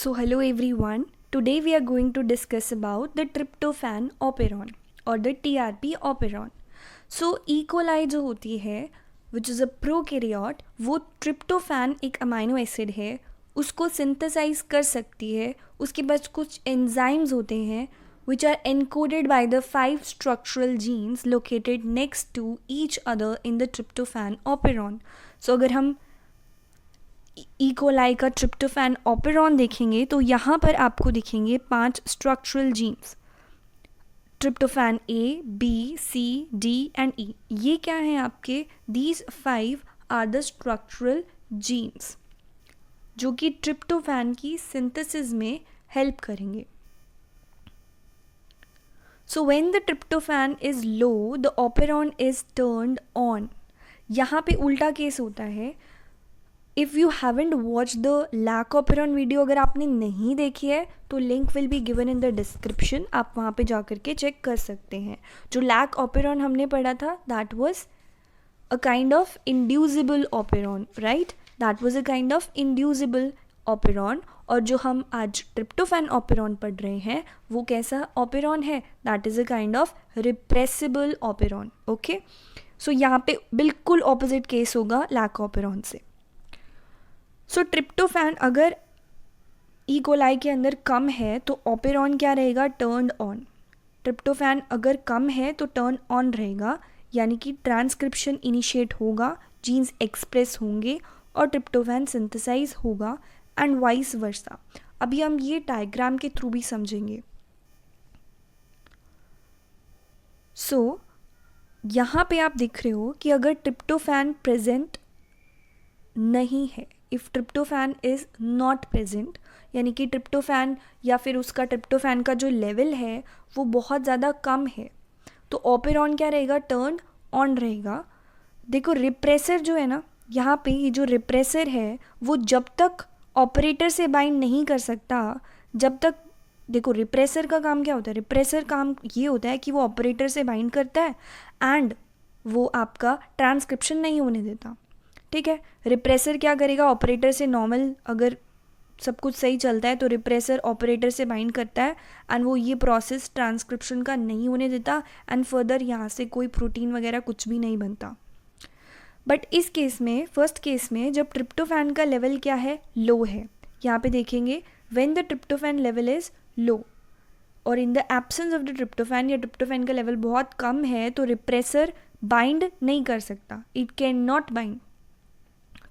So hello everyone. Today we are going to discuss about the tryptophan operon or the TRP operon. So E. coli जो होती है which is a prokaryote, वो tryptophan एक amino acid है, उसको synthesise कर सकती है. उसके पास कुछ एंजाइम्स होते हैं which are encoded by the 5 structural genes located next to each other in the tryptophan operon. So अगर हम ई कोलाई का ट्रिप्टोफैन ऑपेरॉन देखेंगे तो यहाँ पर आपको दिखेंगे 5 structural genes, tryptophan A, B, C, D and E. ये क्या हैं आपके? These 5 are the structural genes जो कि ट्रिप्टोफैन की सिंथेसिस में हेल्प करेंगे. So when the tryptophan is low the operon is turned on. यहाँ पे उल्टा केस होता है. If you haven't watch the lac operon video, अगर आपने नहीं देखी है तो link will be given in the description, आप वहाँ पे जा कर के चेक कर सकते हैं. जो लैक ऑपेरॉन हमने पढ़ा था that was a kind of inducible operon, right? That was a kind of inducible operon. और जो हम आज ट्रिप्टोफैन ऑपेरॉन पढ़ रहे हैं वो कैसा ऑपेरॉन है? That is a kind of repressible operon. Okay, so यहाँ पे बिल्कुल ऑपोजिट केस होगा लैक ऑपेरॉन से. सो ट्रिप्टोफैन अगर ई कोलाई के अंदर कम है तो ऑपेरॉन क्या रहेगा? Turned on. ट्रिप्टोफैन अगर कम है तो टर्न ऑन रहेगा, यानी कि ट्रांसक्रिप्शन इनिशिएट होगा, जीन्स एक्सप्रेस होंगे और ट्रिप्टोफैन सिंथेसाइज होगा एंड वाइस वर्सा. अभी हम ये डायग्राम के थ्रू भी समझेंगे. सो यहाँ पे आप देख रहे हो कि अगर ट्रिप्टोफैन प्रेजेंट नहीं है, if tryptophan is not present, यानी कि ट्रिप्टोफैन या फिर उसका ट्रिप्टोफैन का जो लेवल है वो बहुत ज़्यादा कम है, तो ऑपेरॉन क्या रहेगा? टर्न ऑन रहेगा. देखो रिप्रेसर जो है ना, यहाँ पे ये जो रिप्रेसर है वो जब तक ऑपरेटर से बाइंड नहीं कर सकता, जब तक, देखो रिप्रेसर का काम क्या होता है? रिप्रेसर काम ये होता है कि वो ऑपरेटर से बाइंड करता है एंड वो आपका ट्रांसक्रिप्शन नहीं होने देता. ठीक है, रिप्रेसर क्या करेगा? ऑपरेटर से नॉर्मल अगर सब कुछ सही चलता है तो रिप्रेसर ऑपरेटर से बाइंड करता है एंड वो ये प्रोसेस ट्रांसक्रिप्शन का नहीं होने देता एंड फर्दर यहाँ से कोई प्रोटीन वगैरह कुछ भी नहीं बनता. बट इस केस में, फर्स्ट केस में, जब ट्रिप्टोफैन का लेवल क्या है? लो है. यहाँ पे देखेंगे when the tryptophan level is low और in the absence of the tryptophan, या ट्रिप्टोफैन का लेवल बहुत कम है तो रिप्रेसर बाइंड नहीं कर सकता. It can not bind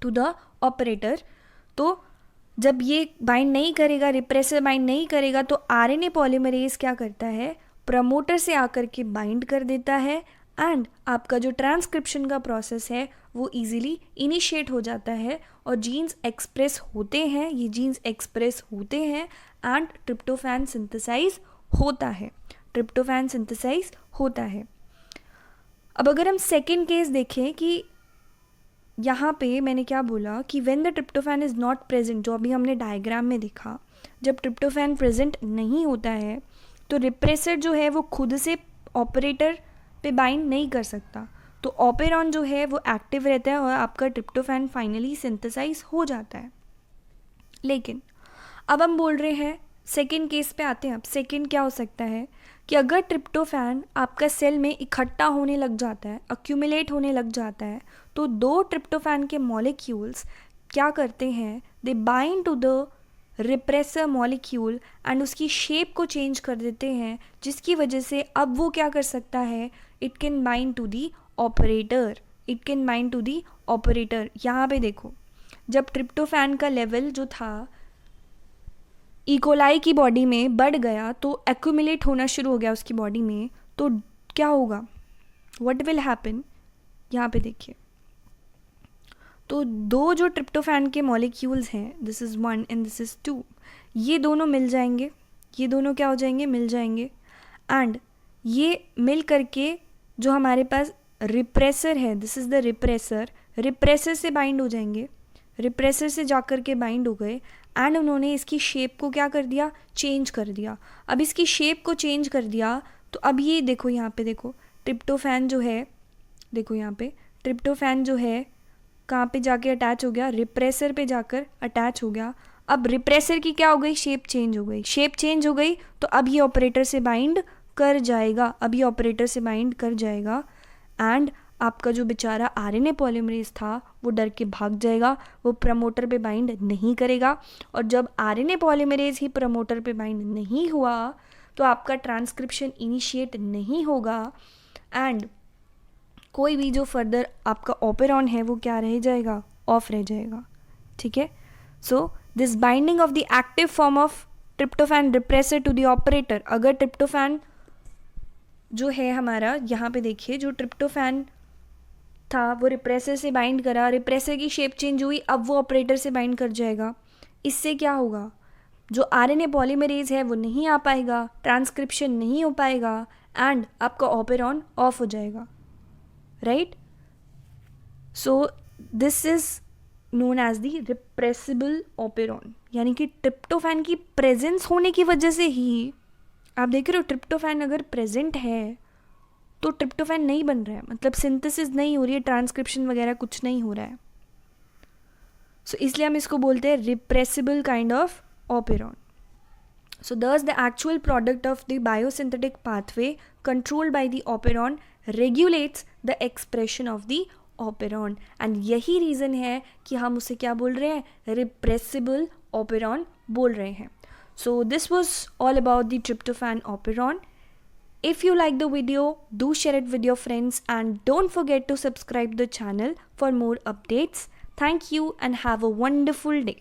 to the operator. तो जब ये बाइंड नहीं करेगा, रिप्रेसर बाइंड नहीं करेगा, तो आरएनए पॉलीमरेज क्या करता है? प्रमोटर से आकर के बाइंड कर देता है एंड आपका जो ट्रांसक्रिप्शन का प्रोसेस है वो इजीली इनिशिएट हो जाता है और जीन्स एक्सप्रेस होते हैं. ये जीन्स एक्सप्रेस होते हैं एंड ट्रिप्टोफैन सिंथेसाइज होता है. ट्रिप्टोफैन सिंथेसाइज होता है. अब अगर हम सेकेंड केस देखें कि यहाँ पे मैंने क्या बोला कि when the tryptophan is not present, जो अभी हमने डायग्राम में देखा, जब ट्रिप्टोफैन प्रेजेंट नहीं होता है तो रिप्रेसर जो है वो खुद से ऑपरेटर पे बाइंड नहीं कर सकता, तो ऑपेरॉन जो है वो एक्टिव रहता है और आपका ट्रिप्टोफैन फाइनली सिंथेसाइज हो जाता है. लेकिन अब हम बोल रहे हैं सेकेंड केस पे आते हैं. अब सेकेंड क्या हो सकता है कि अगर ट्रिप्टोफैन आपका सेल में इकट्ठा होने लग जाता है, अक्यूमुलेट होने लग जाता है, तो दो ट्रिप्टोफैन के मॉलिक्यूल्स क्या करते हैं? They bind to the repressor molecule and उसकी शेप को चेंज कर देते हैं, जिसकी वजह से अब वो क्या कर सकता है? It can bind to the operator. It can bind to the operator. यहाँ पे देखो, जब ट्रिप्टोफैन का लेवल जो था ई कोलाई की बॉडी में बढ़ गया तो एक्यूमुलेट होना शुरू हो गया उसकी बॉडी में, तो क्या होगा? What will happen? यहाँ पे देखिए, तो दो जो ट्रिप्टोफैन के मॉलिक्यूल्स हैं, this is 1 and this is 2, ये दोनों मिल जाएंगे. ये दोनों क्या हो जाएंगे? मिल जाएंगे. एंड ये मिल करके जो हमारे पास रिप्रेसर है, this is the repressor, repressor से बाइंड हो जाएंगे. रिप्रेसर से जाकर के बाइंड हो गए एंड उन्होंने इसकी शेप को क्या कर दिया? चेंज कर दिया. अब इसकी शेप को चेंज कर दिया तो अब ये देखो, यहाँ पे देखो ट्रिप्टोफैन जो है, देखो यहाँ पे ट्रिप्टोफैन जो है कहाँ पे जाके अटैच हो गया? रिप्रेसर पे जाकर अटैच हो गया. अब रिप्रेसर की क्या हो गई, शेप चेंज हो गई, शेप चेंज हो गई तो अब ये ऑपरेटर से बाइंड कर जाएगा, अब ये ऑपरेटर से बाइंड कर जाएगा एंड आपका जो बेचारा आरएनए पॉलीमरेज था वो डर के भाग जाएगा, वो प्रमोटर पे बाइंड नहीं करेगा। और जब आरएनए पॉलीमरेज ही प्रमोटर पे बाइंड नहीं हुआ तो आपका ट्रांसक्रिप्शन इनिशिएट नहीं होगा एंड कोई भी जो फर्दर आपका ऑपेरॉन है वो क्या रह जाएगा, ऑफ रह जाएगा। ठीक है, so this binding of the active form of tryptophan repressor to the operator, अगर ट्रिप्टोफैन जो है हमारा यहाँ पे देखिए, जो ट्रिप्टोफैन था वो रिप्रेसर से बाइंड करा, रिप्रेसर की शेप चेंज हुई, अब वो ऑपरेटर से बाइंड कर जाएगा। इससे क्या होगा, जो आरएनए पॉलीमरेज है वो नहीं आ पाएगा, ट्रांसक्रिप्शन नहीं हो पाएगा एंड आपका ऑपेरॉन ऑफ हो जाएगा, right. So this is known as the repressible operon, यानी कि ट्रिप्टोफैन की प्रेजेंस होने की वजह से ही आप देख रहे हो, ट्रिप्टोफैन अगर प्रेजेंट है तो ट्रिप्टोफैन नहीं बन रहा है, मतलब सिंथेसिस नहीं हो रही है, ट्रांसक्रिप्शन वगैरह कुछ नहीं हो रहा है। सो इसलिए हम इसको बोलते हैं repressible kind of operon. So thus the actual product of the biosynthetic pathway controlled by the operon regulates the expression of the operon and यही reason है कि हम उसे क्या बोल रहे हैं, repressible operon बोल रहे हैं। So this was all about the tryptophan operon. If you like the video, do share it with your friends and don't forget to subscribe the channel for more updates. Thank you and have a wonderful day.